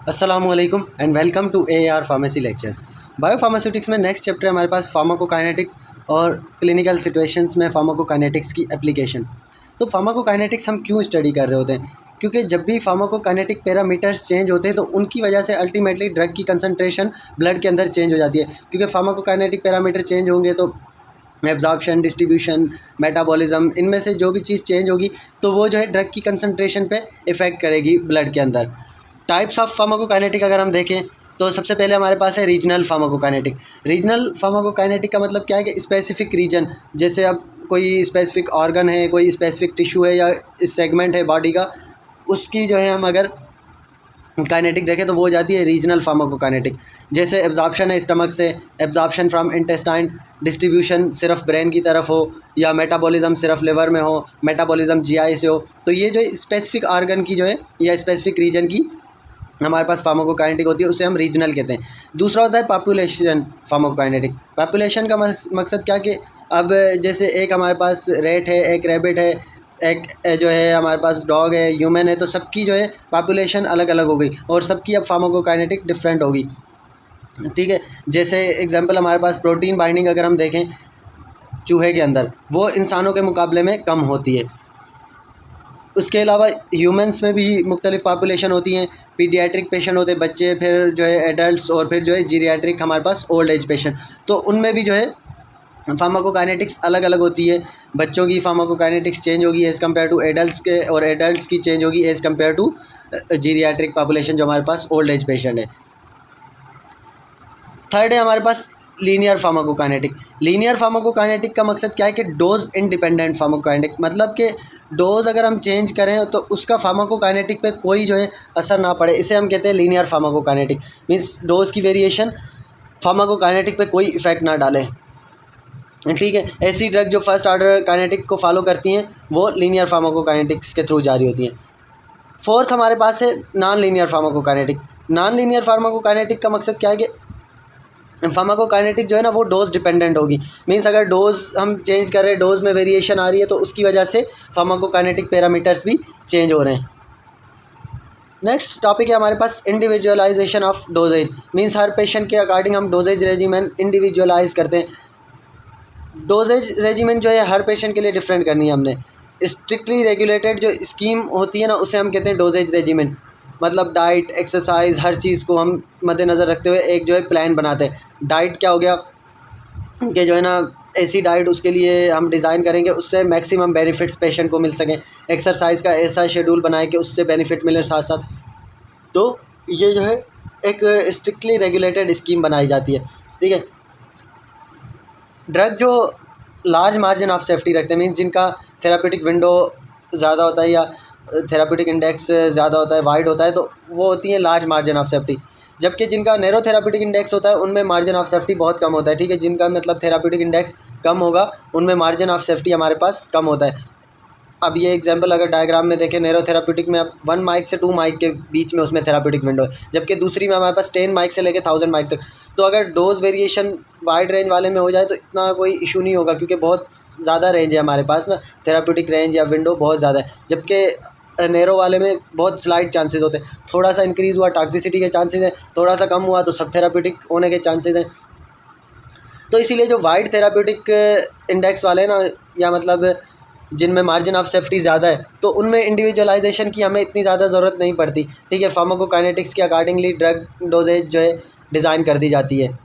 अस्सलामुअलैकुम and welcome to AAR pharmacy lectures. Biopharmaceutics में next chapter हमारे पास फार्माकोकाइनेटिक्स और क्लिनिकल सिचुएशंस में फार्माकोकाइनेटिक्स की एप्लीकेशन। तो फार्माकोकाइनेटिक्स हम क्यों स्टडी कर रहे होते हैं? क्योंकि जब भी फार्माकोकाइनेटिक पैरामीटर्स चेंज होते हैं तो उनकी वजह से अल्टीमेटली ड्रग की कंसंट्रेशन ब्लड के अंदर चेंज हो जाती है। क्योंकि फार्माकोकाइनेटिक पैरामीटर चेंज होंगे तो एब्जॉर्प्शन, डिस्ट्रीब्यूशन, मेटाबॉलिज्म, इनमें से जो भी चीज़ चेंज होगी तो वो जो है ड्रग की कंसंट्रेशन पे इफ़ेक्ट करेगी ब्लड के अंदर। टाइप्स ऑफ फार्माकोकाइनेटिक अगर हम देखें तो सबसे पहले हमारे पास है रीजनल फार्माकोकाइनेटिक। रीजनल फार्माकोकाइनेटिक का मतलब क्या है कि स्पेसिफिक रीजन, जैसे अब कोई स्पेसिफिक ऑर्गन है, कोई स्पेसिफिक टिश्यू है या सेगमेंट है बॉडी का, उसकी जो है हम अगर काइनेटिक देखें तो वो हो जाती है रीजनल फार्माकोकाइनेटिक। जैसे एब्जॉर्प्शन है स्टमक से, एब्जॉर्प्शन फ्रॉम इंटेस्टाइन, डिस्ट्रीब्यूशन सिर्फ ब्रेन की तरफ हो या मेटाबॉलिज्म सिर्फ लिवर में हो, मेटाबॉलिज्म जीआई से हो, तो ये जो स्पेसिफिक ऑर्गन की जो है या स्पेसिफिक रीजन की हमारे पास फार्माकोकाइनेटिक होती है, उसे हम रीजनल कहते हैं। दूसरा होता है पॉपुलेशन फार्माकोकाइनेटिक। पॉपुलेशन का मकसद क्या कि अब जैसे एक हमारे पास रेट है, एक रैबिट है, एक जो है हमारे पास डॉग है, ह्यूमन है, तो सबकी जो है पॉपुलेशन अलग अलग हो गई और सबकी अब फार्माकोकाइनेटिक डिफरेंट होगी। ठीक है, जैसे एग्जांपल हमारे पास प्रोटीन बाइंडिंग अगर हम देखें चूहे के अंदर, वो इंसानों के मुकाबले में कम होती है। उसके अलावा ह्यूमंस में भी मुख्तलिफ पॉपुलेशन होती हैं। पीडियाट्रिक पेशेंट होते हैं बच्चे, फिर जो है एडल्ट्स, और फिर जो है जीरियाट्रिक हमारे पास ओल्ड एज पेशेंट। तो उनमें भी जो है फार्माकोकाइनेटिक्स अलग अलग होती है। बच्चों की फार्माकोकाइनेटिक्स चेंज होगी एज़ कम्पेयर टू एडल्ट्स के, और एडल्ट्स की चेंज होगी as compare to geriatric population जो हमारे पास ओल्ड एज पेशेंट है। थर्ड है हमारे पास लीनियर फार्माकोकाइनेटिक। लीनियर फार्माकोकाइनेटिक का मकसद क्या है कि डोज इंडिपेंडेंट फार्माकोकाइनेटिक, मतलब कि डोज अगर हम चेंज करें तो उसका फार्माकोकाइनेटिक पे कोई जो है असर ना पड़े, इसे हम कहते हैं लीनियर फार्माकोकाइनेटिक। मींस डोज की वेरिएशन फार्माकोकाइनेटिक पे कोई इफ़ेक्ट ना डाले। ठीक है, ऐसी ड्रग जो फर्स्ट ऑर्डर काइनेटिक को फॉलो करती हैं वो लीनियर फार्माकोकाइनेटिक्स के थ्रू जारी होती हैं। फोर्थ हमारे पास है non linear pharmacokinetic. Non linear pharmacokinetic का मकसद क्या है कि फार्माकोकाइनेटिक जो है ना वो डोज डिपेंडेंट होगी। मींस अगर डोज हम चेंज कर रहे हैं, डोज में वेरिएशन आ रही है, तो उसकी वजह से फार्माकोकाइनेटिक पैरामीटर्स भी चेंज हो रहे हैं। नेक्स्ट टॉपिक है हमारे पास इंडिविजुअलाइजेशन ऑफ डोजेज। मींस हर पेशेंट के अकॉर्डिंग हम डोजेज रेजिमेन इंडिविजुअलाइज करते हैं। डोजेज रेजिमेन जो है हर पेशेंट के लिए डिफरेंट करनी है हमने। स्ट्रिक्टली रेगुलेटेड जो स्कीम होती है ना, उसे हम कहते हैं डोजेज रेजिमेन। मतलब डाइट, एक्सरसाइज, हर चीज़ को हम मद्देनज़र रखते हुए एक जो है प्लान बनाते हैं। डाइट क्या हो गया कि जो है ना ऐसी डाइट उसके लिए हम डिज़ाइन करेंगे उससे मैक्सिमम बेनिफिट्स पेशेंट को मिल सकें। एक्सरसाइज का ऐसा शेड्यूल बनाए कि उससे बेनिफिट मिले साथ साथ। तो ये जो है एक स्ट्रिक्टली रेगुलेटेड स्कीम बनाई जाती है। ठीक है, ड्रग जो लार्ज मार्जिन ऑफ सेफ्टी रखते हैं, मीन जिनका थेरापेटिक विंडो ज़्यादा होता है या थेरापेटिक इंडेक्स ज़्यादा होता है, वाइड होता है, तो वो होती है लार्ज मार्जिन ऑफ सेफ्टी। जबकि जिनका नैरो थेरापेटिक इंडेक्स होता है उनमें मार्जिन ऑफ सेफ्टी बहुत कम होता है। ठीक है, जिनका मतलब थेरापेटिक इंडेक्स कम होगा उनमें मार्जिन ऑफ सेफ्टी हमारे पास कम होता है। अब ये एग्जांपल अगर डायग्राम में देखें, नैरो थेरापेटिक में अब 1 माइक से 2 माइक के बीच में उसमें थेरापेटिक विंडो है, जबकि दूसरी में हमारे पास 10 माइक से लेकर 1000 माइक तक। तो अगर डोज वेरिएशन वाइड रेंज वाले में हो जाए तो इतना कोई इशू नहीं होगा, क्योंकि बहुत ज़्यादा रेंज है हमारे पास ना, थेरापेटिक रेंज या विंडो बहुत ज़्यादा है। जबकि नैरो वाले में बहुत स्लाइड चांसेस होते हैं। थोड़ा सा इंक्रीज़ हुआ टॉक्सिसिटी के चांसेस हैं, थोड़ा सा कम हुआ तो सब थेरापेटिक होने के चांसेस हैं। तो इसीलिए जो वाइड थेरापेटिक इंडेक्स वाले ना, या मतलब जिनमें मार्जिन ऑफ सेफ्टी ज़्यादा है, तो उनमें इंडिविजुअलाइजेशन की हमें इतनी ज़्यादा ज़रूरत नहीं पड़ती। ठीक है, फार्माकोकाइनेटिक्स के अकॉर्डिंगली ड्रग डोजेज जो है डिज़ाइन कर दी जाती है।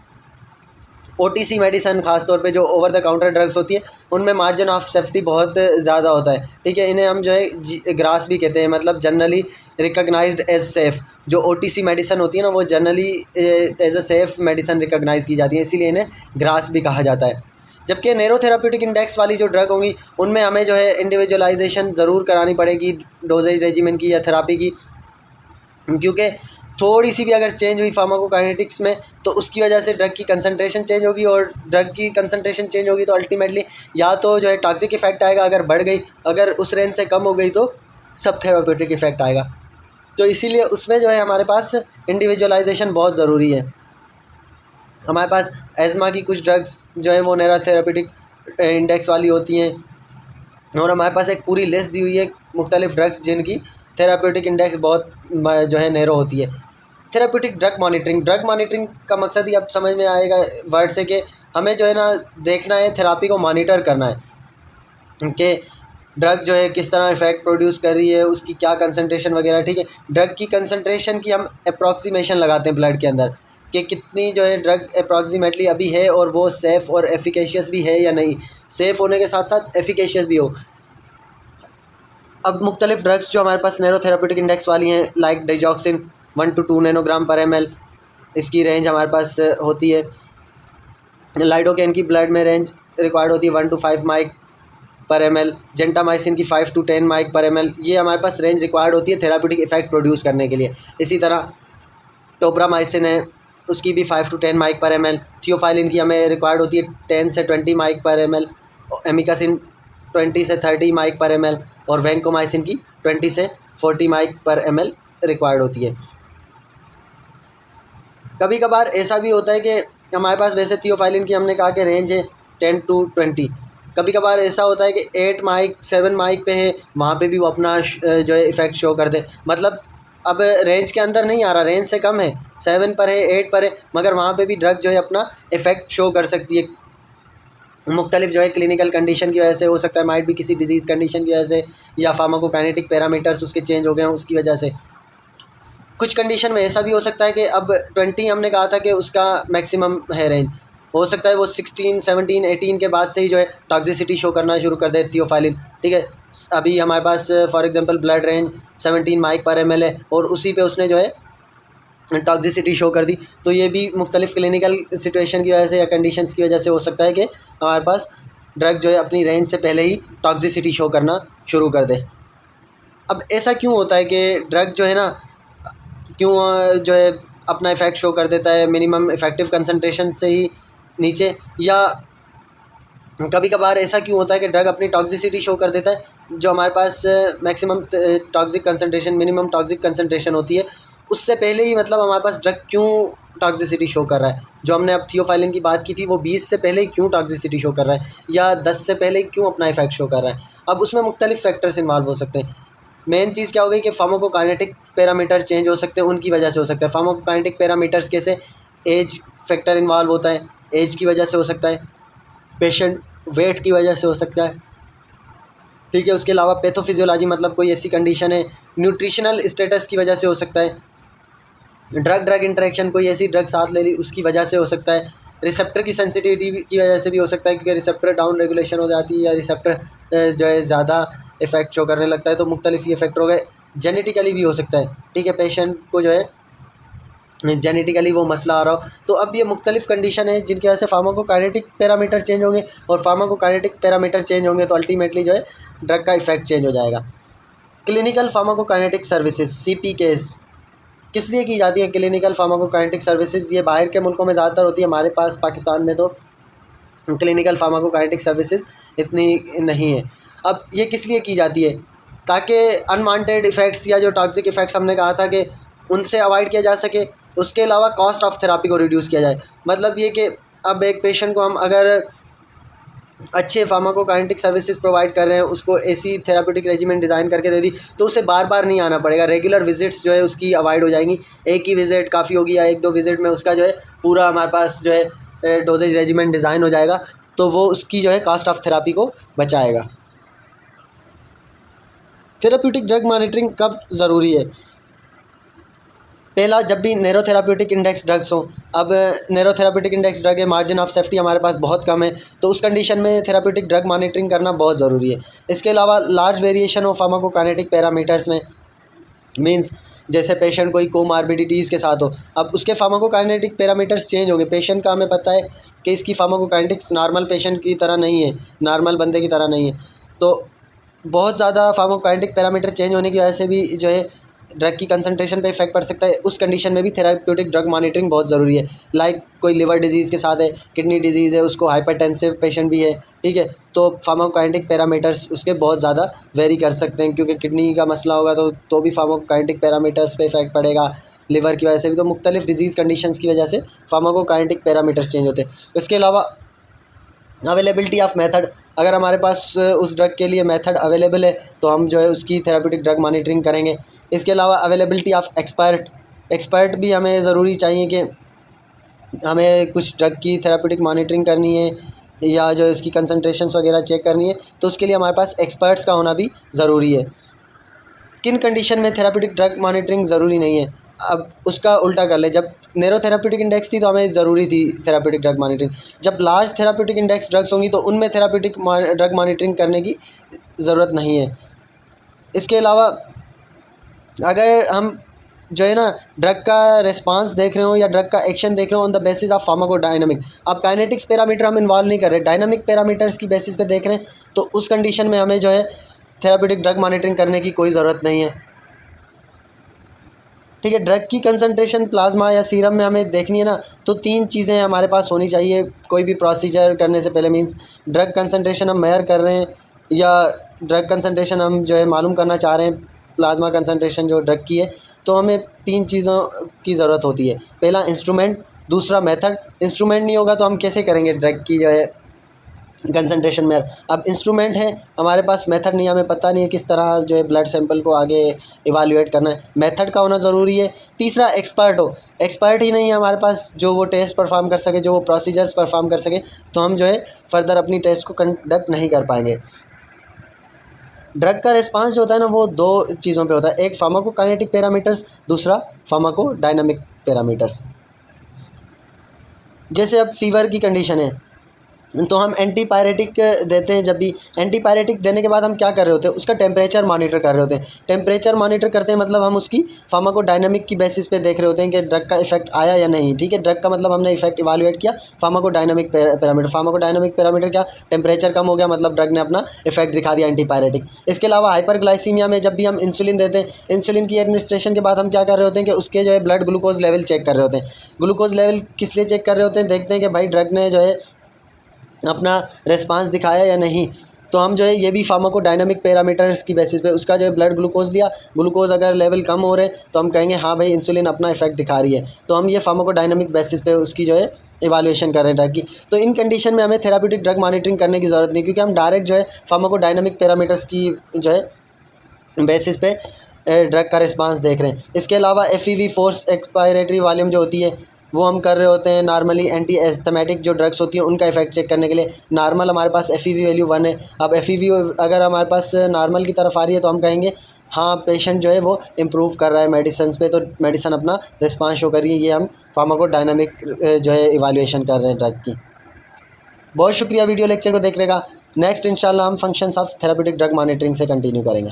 OTC मेडिसन खासतौर पे जो ओवर द काउंटर ड्रग्स होती है उनमें मार्जिन ऑफ सेफ्टी बहुत ज़्यादा होता है। ठीक है, इन्हें हम जो है ग्रास भी कहते हैं, मतलब जनरली रिकॉग्नाइज्ड एज सेफ़। जो OTC मेडिसन होती है ना वो generally as a safe medicine recognise की जाती है, इसीलिए इन्हें ग्रास भी कहा जाता है। जबकि नैरो थेराप्यूटिक इंडेक्स वाली जो ड्रग होंगी उनमें हमें जो है इंडिविजुअलाइजेशन ज़रूर करानी पड़ेगी डोजेज रेजिमेन की या थेरापी की, क्योंकि थोड़ी सी भी अगर चेंज हुई फार्माकोकाइनेटिक्स में तो उसकी वजह से ड्रग की कंसंट्रेशन चेंज होगी, और ड्रग की कंसंट्रेशन चेंज होगी तो अल्टीमेटली या तो जो है टॉक्सिक इफेक्ट आएगा अगर बढ़ गई, अगर उस रेंज से कम हो गई तो सब थेराप्यूटिक इफेक्ट आएगा। तो इसीलिए उसमें जो है हमारे पास इंडिविजुअलाइजेशन बहुत ज़रूरी है। हमारे पास एज़मा की कुछ ड्रग्स जो है वो नैरो थेराप्यूटिक इंडेक्स वाली होती हैं, और हमारे पास एक पूरी लिस्ट दी हुई है मुख्तलिफ़ ड्रग्स जिनकी थेराप्यूटिक इंडेक्स बहुत जो है नैरो होती है। थेराप्यूटिक ड्रग मॉनिटरिंग का मकसद ही अब समझ में आएगा वर्ड से कि हमें जो है ना देखना है, थेरापी को मॉनिटर करना है कि ड्रग जो है किस तरह इफ़ेक्ट प्रोड्यूस कर रही है, उसकी क्या कंसंट्रेशन वगैरह, ठीक है। ड्रग की कंसंट्रेशन की हम अप्रॉक्सीमेशन लगाते हैं ब्लड के अंदर कि कितनी जो है ड्रग अप्रॉक्सीमेटली अभी है और वो सेफ़ और एफिकेशियस भी है या नहीं, सेफ़ होने के साथ साथ एफिकेशियस भी हो। अब मुख्तलिफ ड्रग्स जो हमारे पास नैरोथेराप्यूटिक इंडेक्स वाली हैं, लाइक डाइजॉक्सिन 1 to 2 नैनोग्राम पर ml, इसकी रेंज हमारे पास होती है। लाइडोकेन की ब्लड में रेंज रिक्वायर्ड होती है 1 to 5 माइक पर ml। जेंटामाइसिन की 5 to 10 माइक पर ml, ये हमारे पास रेंज रिक्वायर्ड होती है थेराप्यूटिक इफेक्ट प्रोड्यूस करने के लिए। इसी तरह टोब्रामाइसिन है, उसकी भी 5 to 10 माइक पर ml। थियोफाइलिन की हमें रिक्वायर्ड होती है 10 से 20 माइक पर ml। एमिकासिन 20 से 30 माइक पर ml और वैंकोमाइसिन की 20 से 40 माइक पर ml रिक्वायर्ड होती है। कभी कभार ऐसा भी होता है कि हमारे पास, वैसे थियोफाइलिन की हमने कहा कि रेंज है 10 to 20, कभी कभार ऐसा होता है कि 8 माइक 7 माइक पे है, वहाँ पे भी वो अपना जो है इफ़ेक्ट शो कर दे। मतलब अब रेंज के अंदर नहीं आ रहा, रेंज से कम है, 7 पर है, 8 पर है, मगर वहाँ पे भी ड्रग जो है अपना इफ़ेक्ट शो कर सकती है। मुख्तलिफ जो है क्लिनिकल कंडीशन की वजह से हो सकता है, माइट भी किसी डिजीज़ कंडीशन की वजह से, या फार्माकोकाइनेटिक पैरामीटर्स उसके चेंज हो गए हैं उसकी वजह से। कुछ कंडीशन में ऐसा भी हो सकता है कि अब 20 हमने कहा था कि उसका मैक्सिमम है रेंज, हो सकता है वो 16, 17, 18 के बाद से ही जो है टॉक्सिसिटी शो करना शुरू कर दे थियोफाइलिन, ठीक है। अभी हमारे पास for example blood range 17 mic पर ml है और उसी पे उसने जो है टॉक्सिसिटी शो कर दी, तो ये भी मुख्तलिफ क्लिनिकल सिचुएशन की वजह से या कंडीशंस की वजह से हो सकता है कि हमारे पास ड्रग जो है अपनी रेंज से पहले ही टॉक्सिसिटी शो करना शुरू कर दे। अब ऐसा क्यों होता है कि ड्रग जो है ना क्यों जो है अपना इफ़ेक्ट शो कर देता है मिनिमम इफ़ेक्टिव कंसंट्रेशन से ही नीचे, या कभी कभार ऐसा क्यों होता है कि ड्रग अपनी टॉक्सिसिटी शो कर देता है जो हमारे पास maximum toxic concentration, minimum toxic concentration होती है, उससे पहले ही मतलब हमारे पास ड्रग क्यों टॉक्सिसिटी शो कर रहा है। जो हमने अब थियोफाइलिन की बात की थी, वो 20 से पहले ही क्यों टॉक्सिसिटी शो कर रहा है या 10 से पहले ही क्यों अपना इफ़ेक्ट शो कर रहा है। अब उसमें मुख्तलिफ फैक्टर्स इन्वॉल्व हो सकते हैं। मेन चीज़ क्या हो गई कि फार्माकोकाइनेटिक पैरामीटर चेंज हो सकते हैं, उनकी वजह से हो सकता है। फार्माकोकाइनेटिक पैरामीटर्स कैसे, एज फैक्टर इन्वॉल्व होता है, एज की वजह से हो सकता है, पेशेंट वेट की वजह से हो सकता है, ठीक है। उसके अलावा पैथोफिजियोलॉजी मतलब कोई ऐसी कंडीशन है, न्यूट्रिशनल स्टेटस की वजह से हो सकता है, ड्रग इंटरेक्शन, कोई ऐसी ड्रग साथ ले ली उसकी वजह से हो सकता है, रिसेप्टर की सेंसिटिविटी की वजह से भी हो सकता है क्योंकि रिसेप्टर डाउन रेगुलेशन हो जाती है या रिसेप्टर जो है ज़्यादा इफ़ेक्ट शो करने लगता है, तो मुख्तलिफ ये फैक्टर हो गए। जेनेटिकली भी हो सकता है, ठीक है, पेशेंट को जो है जेनेटिकली वो मसला आ रहा हो। तो अब ये मुख्तलिफ कंडीशन है जिनकी वजह से फार्माकोकाइनेटिक पैरामीटर चेंज होंगे, और फार्माकोकाइनेटिक पैरामीटर चेंज होंगे तो अल्टीमेटली जो है ड्रग का इफ़ेक्ट चेंज हो जाएगा। क्लिनिकल फार्माकोकाइनेटिक सर्विसेज CPKs किस लिए की जाती है? क्लिनिकल फार्माकोकाइनेटिक सर्विसेज ये बाहर के मुल्कों में ज़्यादातर होती है, हमारे पास पाकिस्तान में तो क्लिनिकल फार्माकोकाइनेटिक सर्विसेज इतनी नहीं है। अब ये किस लिए की जाती है? ताकि अनवांटेड इफ़ेक्ट्स या जो टॉक्सिक इफ़ेक्ट्स हमने कहा था कि उनसे अवॉइड किया जा सके, उसके अलावा कॉस्ट ऑफ थेरापी को रिड्यूस किया जाए। मतलब ये कि अब एक पेशेंट को हम अगर अच्छे फार्माकोकाइनेटिक सर्विसेज प्रोवाइड कर रहे हैं, उसको ऐसी थेराप्यूटिक रेजिमेंट डिज़ाइन करके दे दी, तो उसे बार बार नहीं आना पड़ेगा, रेगुलर विजिट्स जो है उसकी अवॉइड हो जाएंगी। एक ही विज़िट काफ़ी होगी या 1-2 विज़िट में उसका जो है पूरा हमारे पास जो है डोजेज रेजिमेंट डिज़ाइन हो जाएगा, तो वो उसकी जो है कॉस्ट ऑफ थेरापी को बचाएगा। थेराप्यूटिक ड्रग मॉनिटरिंग कब ज़रूरी है? पहला, जब भी नैरोथेराप्यूटिक इंडेक्स ड्रग्स हो। अब नैरोथेराप्यूटिक इंडेक्स ड्रग है, मार्जिन ऑफ सेफ्टी हमारे पास बहुत कम है, तो उस कंडीशन में थेराप्यूटिक ड्रग मॉनिटरिंग करना बहुत ज़रूरी है। इसके अलावा लार्ज वेरिएशन हो फार्माकोकाइनेटिक पैरामीटर्स में, मींस जैसे पेशेंट कोई कोमार्बिडिटीज़ के साथ हो, अब उसके फार्माकोकाइनेटिक पैरामीटर्स चेंज होंगे। पेशेंट का हमें पता है कि इसकी फार्माकोकाइनेटिक्स नॉर्मल पेशेंट की तरह नहीं है, नॉर्मल बंदे की तरह नहीं है, तो बहुत ज़्यादा फार्माकोकाइनेटिक पैरामीटर चेंज होने की वजह से भी जो है ड्रग की कंसंट्रेशन पे इफेक्ट पड़ सकता है। उस कंडीशन में भी थेराप्यूटिक ड्रग मॉनिटरिंग बहुत ज़रूरी है। लाइक कोई लिवर डिजीज़ के साथ है, किडनी डिजीज़ है, उसको हाइपरटेंसिव पेशेंट भी है, ठीक है, तो फार्माकोकाइनेटिक पैरामीटर्स उसके बहुत ज़्यादा वेरी कर सकते हैं, क्योंकि किडनी का मसला होगा तो भी फार्माकोकाइनेटिक पैरामीटर्स पे इफेक्ट पड़ेगा, लिवर की वजह से भी, तो मुख्तलिफ डिजीज़ कंडीशंस की वजह से फार्माकोकाइनेटिक पैरामीटर्स चेंज होते हैं। इसके अलावा अवेलेबिलिटी ऑफ मेथड, अगर हमारे पास उस ड्रग के लिए मेथड अवेलेबल है तो हम जो है उसकी थेराप्यूटिक ड्रग मॉनिटरिंग करेंगे। इसके अलावा अवेलेबिलिटी ऑफ एक्सपर्ट, एक्सपर्ट भी हमें ज़रूरी चाहिए कि हमें कुछ ड्रग की थेराप्यूटिक मॉनिटरिंग करनी है या जो इसकी कंसंट्रेशंस वगैरह चेक करनी है, तो उसके लिए हमारे पास एक्सपर्ट्स का होना भी ज़रूरी है। किन कंडीशन में थेराप्यूटिक ड्रग मॉनिटरिंग ज़रूरी नहीं है? अब उसका उल्टा कर ले, जब नैरो थेराप्यूटिक इंडेक्स थी तो हमें ज़रूरी थी थेराप्यूटिक ड्रग मॉनिटरिंग। जब लार्ज थेराप्यूटिक इंडेक्स ड्रग्स होंगी तो उनमें थेराप्यूटिक ड्रग मॉनिटरिंग करने की ज़रूरत नहीं है। इसके अलावा अगर हम जो है ना ड्रग का रिस्पांस देख रहे हो या ड्रग का एक्शन देख रहे हो on the basis of pharmacodynamic, अब काइनेटिक्स पैरामीटर हम इन्वॉल्व नहीं कर रहे, डायनामिक पैरामीटर्स की बेसिस पे देख रहे हैं, तो उस कंडीशन में हमें जो है थेराप्यूटिक ड्रग मॉनिटरिंग करने की कोई ज़रूरत नहीं है। ठीक है, ड्रग की कंसंट्रेशन प्लाज्मा या सीरम में हमें देखनी है ना, तो 3 चीज़ें हमारे पास होनी चाहिए कोई भी प्रोसीजर करने से पहले। मींस ड्रग कंसंट्रेशन हम मेजर कर रहे हैं या ड्रग कंसंट्रेशन हम जो है मालूम करना चाह रहे हैं, प्लाज्मा कंसंट्रेशन जो ड्रग की है, तो हमें 3 चीज़ों की ज़रूरत होती है। पहला इंस्ट्रूमेंट, दूसरा मेथड। इंस्ट्रूमेंट नहीं होगा तो हम कैसे करेंगे ड्रग की जो है कंसंट्रेशन में? अब इंस्ट्रूमेंट है हमारे पास, मेथड नहीं, हमें पता नहीं है किस तरह जो है ब्लड सैंपल को आगे इवाल्यूएट करना है, मेथड का होना ज़रूरी है। तीसरा एक्सपर्ट हो, एक्सपर्ट ही नहीं है हमारे पास जो वो टेस्ट परफॉर्म कर सके, जो वो प्रोसीजर्स परफॉर्म कर सके, तो हम जो है फर्दर अपनी टेस्ट को कंडक्ट नहीं कर पाएंगे। ड्रग का रिस्पांस जो होता है ना वो 2 चीज़ों पे होता है, एक फार्माकोकाइनेटिक पैरामीटर्स, दूसरा फार्माकोडायनामिक पैरामीटर्स। जैसे अब फीवर की कंडीशन है तो हम एंटीपायरेटिक देते हैं। जब भी एंटीपायरेटिक देने के बाद हम क्या कर रहे होते हैं, उसका टेम्परेचर मॉनिटर कर रहे होते हैं। टेम्परेचर मॉनिटर करते हैं मतलब हम उसकी फार्माकोडायनामिक की बेसिस पे देख रहे होते हैं कि ड्रग का इफेक्ट आया या नहीं। ठीक है, ड्रग का मतलब हमने इफेक्ट इवालुएट किया। फार्माकोडायनामिक पैरामीटर, फार्माकोडायनामिक पैरामीटर क्या, टेम्परेचर कम हो गया मतलब ड्रग ने अपना इफेक्ट दिखा दिया एंटीपायरेटिक। इसके अलावा हाइपरग्लाइसीमिया में जब भी हम इंसुलिन देते हैं, इंसुलिन की एडमिनिस्ट्रेशन के बाद हम क्या कर रहे होते हैं कि उसके जो है ब्लड ग्लूकोज लेवल चेक कर रहे होते हैं। ग्लूकोज लेवल किस लिए चेक कर रहे होते हैं, देखते हैं कि भाई ड्रग ने जो है अपना रिस्पांस दिखाया या नहीं। तो हम जो है ये भी फार्माकोडायनामिक पैरामीटर्स की बेसिस पे उसका जो है ब्लड ग्लूकोज लिया, ग्लूकोज अगर लेवल कम हो रहे तो हम कहेंगे हाँ भाई इंसुलिन अपना इफेक्ट दिखा रही है, तो हम ये फार्माकोडायनामिक बेसिस पे उसकी जो है इवाल्यूएशन कर रहे हैं ड्रग की। तो इन कंडीशन में हमें थेराप्यूटिक ड्रग मॉनिटरिंग करने की ज़रूरत नहीं, क्योंकि हम डायरेक्ट जो है फार्माकोडायनामिक पैरामीटर्स की जो है बेसिस पे ड्रग का रिस्पांस देख रहे हैं। इसके अलावा FEV फोर्स एक्सपायरेटरी वॉल्यूम जो होती है वो हम कर रहे होते हैं नॉर्मली। एंटी एस्थमेटिक जो ड्रग्स होती हैं उनका इफेक्ट चेक करने के लिए नॉर्मल हमारे पास FEV वैल्यू 1 है। अब FEV अगर हमारे पास नॉर्मल की तरफ आ रही है तो हम कहेंगे हाँ पेशेंट जो है वो इम्प्रूव कर रहा है मेडिसिन पे, तो मेडिसिन अपना रिस्पांस शो कर रही है। ये हम फार्माकोडायनामिक जो है इवाल्यूएशन कर रहे हैं ड्रग की। बहुत शुक्रिया वीडियो लेक्चर को देखने का। नेक्स्ट इंशाल्लाह हम functions of therapeutic drug monitoring से कंटिन्यू करेंगे।